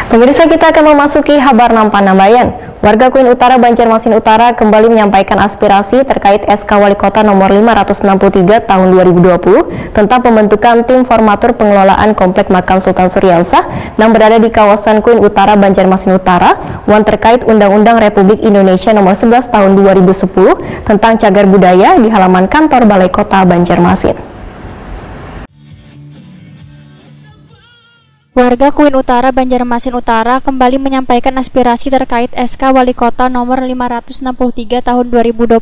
Pemirsa, kita akan memasuki Habar Nampan-Nambayan. Warga Kuin Utara, Banjarmasin Utara kembali menyampaikan aspirasi terkait SK Wali Kota nomor 563 tahun 2020 tentang pembentukan tim formatur pengelolaan Komplek Makam Sultan Suryansah yang berada di kawasan Kuin Utara, Banjarmasin Utara, terkait Undang-Undang Republik Indonesia nomor 11 tahun 2010 tentang cagar budaya di halaman kantor Balai Kota Banjarmasin. Warga Kuin Utara, Banjarmasin Utara kembali menyampaikan aspirasi terkait SK Wali Kota nomor 563 tahun 2020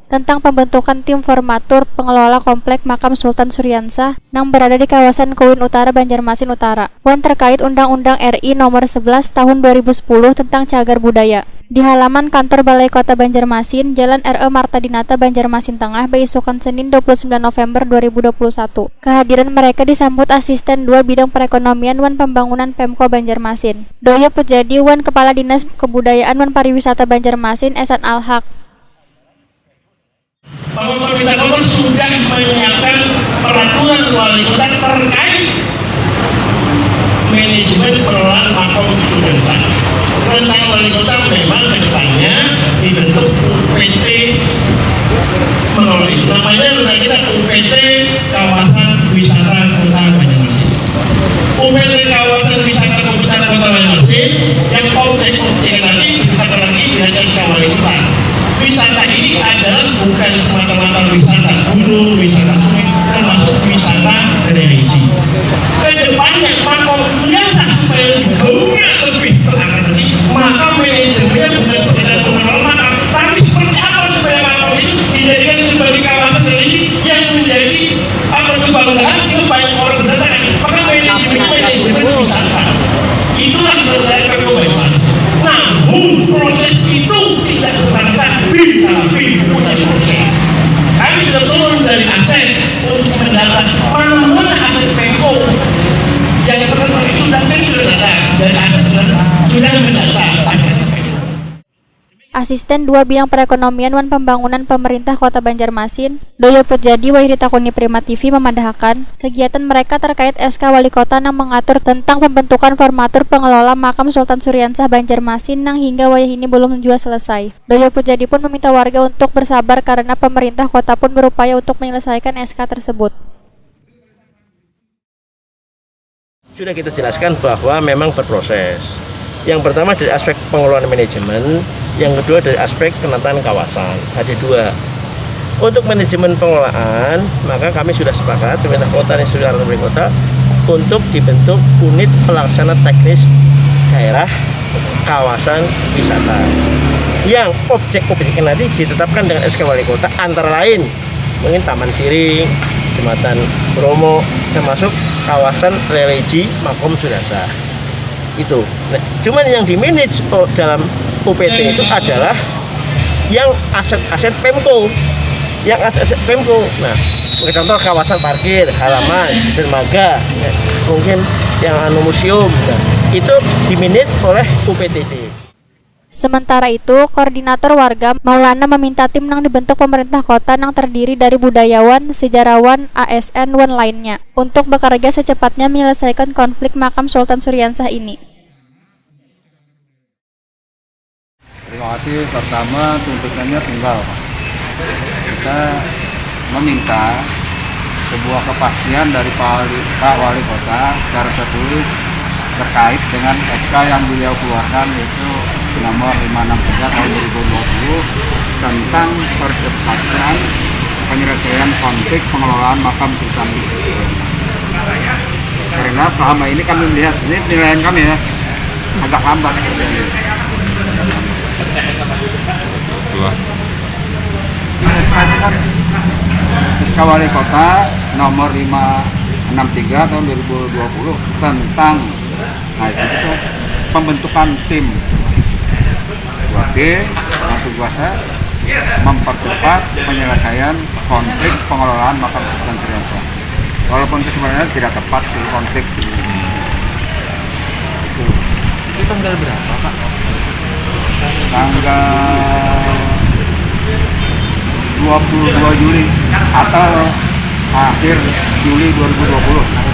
tentang pembentukan tim formatur pengelola Komplek Makam Sultan Suryansah yang berada di kawasan Kuin Utara, Banjarmasin Utara, terkait Undang-Undang RI nomor 11 tahun 2010 tentang cagar budaya. Di halaman kantor Balai Kota Banjarmasin, Jalan R.E. Marta Dinata, Banjarmasin Tengah, besokan Senin 29 November 2021. Kehadiran mereka disambut Asisten 2 Bidang Perekonomian wan Pembangunan Pemko Banjarmasin, Doyo Pujadi wan Kepala Dinas Kebudayaan wan Pariwisata Banjarmasin, Esan Al-Haq. Bahwa pemerintah kota sudah menyiapkan peraturan wali kota terkait manajemen pengelolaan makam Suryansah. Rencana wali kota memang kedepannya dibentuk UPT mengelola itu. Namanya kita UPT Kawasan Wisata Kota Banjarmasin. UPT Kawasan Wisata Kota Banjarmasin yang objek-objek nanti kita lagi dari SK Wali Kota. Wisata ini adalah bukan semata-mata wisata gunung, wisata sungai, termasuk wisata religi. Kedepannya makam Suryansah supaya gaungnya lebih terangkat nanti, maka manajemennya bukan sekedar pengelola makam, tapi seperti apa supaya makam itu dijadikan sebagai kawasan religi yang menjadi kebanggaan supaya orang berdatangan. Maka manajemen wisata itulah menurut Pemko. Namun proses itu tidak serta tapi punya proses. Kami sudah turun dari aset untuk mendata mana aset Pemko yang pertama sudah datang dari aset sudah mendata aset Pemko. Asisten 2 Bidang Perekonomian wan Pembangunan Pemerintah Kota Banjarmasin, Doyo Pujadi Wahidi Takuni Prima TV memandahkan kegiatan mereka terkait SK Wali Kota yang mengatur tentang pembentukan formatur pengelola makam Sultan Suryansah Banjarmasin yang hingga wayah ini belum juga selesai. Doyo Pujadi pun meminta warga untuk bersabar karena pemerintah kota pun berupaya untuk menyelesaikan SK tersebut. Sudah kita jelaskan bahwa memang berproses. Yang pertama dari aspek pengelolaan manajemen, yang kedua dari aspek penataan kawasan. Ada dua. Untuk manajemen pengelolaan, maka kami sudah sepakat pemerintah kota dan seluruh pemerintah kota untuk dibentuk unit pelaksana teknis daerah kawasan wisata. Yang objek-objeknya nanti ditetapkan dengan SK Wali Kota, antara lain mungkin Taman Siring, Jembatan Bromo, termasuk kawasan religi Makam Suryansah. Itu. Nah, cuman yang dimanage dalam UPT itu adalah yang aset-aset Pemko, Nah, contoh kawasan parkir, halaman, dermaga, mungkin yang museum, itu dimanage oleh UPTD. Sementara itu, koordinator warga Maulana meminta tim yang dibentuk pemerintah kota yang terdiri dari budayawan, sejarawan, ASN, dan lainnya untuk bekerja secepatnya menyelesaikan konflik makam Sultan Suryansah ini. Terima kasih. Pertama, tuntutannya tunggal, Pak. Kita meminta sebuah kepastian dari Pak Wali Kota secara tertulis terkait dengan SK yang beliau keluarkan, yaitu nomor 563 tahun 2020 tentang percepatan penyelesaian konflik pengelolaan makam Sultan Suryansah. Karena selama ini kami melihat, ini penilaian kami ya, agak lambat. SK Wali Kota nomor 563 tahun 2020 tentang itu pembentukan tim 2B yang tugasnya mempercepat penyelesaian konflik pengelolaan makam Sultan Suryansah. Walaupun itu sebenarnya tidak tepat sih konflik itu tanggal berapa, Pak? Tanggal 22 Juli atau akhir Juli 2020.